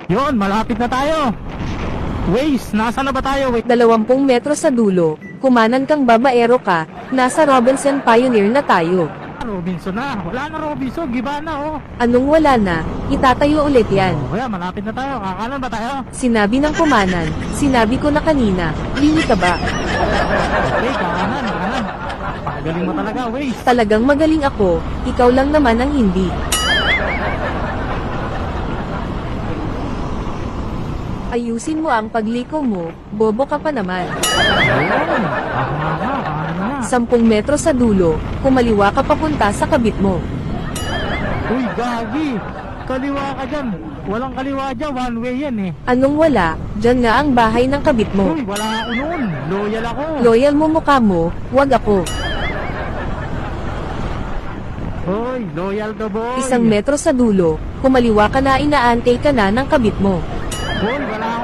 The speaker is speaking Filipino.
Yon, malapit na tayo. Waze, nasa na ba tayo? Wait. 20 metro sa dulo, kumanan kang babaero ka, nasa Robinson Pioneer na tayo. Robinson na. Wala na Robinson, giba na oh. Anong wala na, itatayo ulit yan. Oh, kaya malapit na tayo. Kakanan ba tayo? Sinabi ng kumanan, sinabi ko na kanina, lili ka ba? Okay, kakanan. Pagaling mo talaga, Waze. Talagang magaling ako, ikaw lang naman ang hindi. Ayusin mo ang pagliko mo, bobo ka pa naman. Ayun. Kakanan na. 10 metro sa dulo, kumaliwa ka papunta sa kabit mo. Uy, gagi. Kaliwa ka dyan. Walang kaliwa dyan. One way yan eh. Anong wala, dyan nga ang bahay ng kabit mo. Uy, wala ako noon. Loyal ako. Loyal mo mukha mo, wag ako. Hoy, loyal to boy. 1 metro sa dulo, kumaliwa ka na inaantay ka na ng kabit mo. Hoy, wala ako.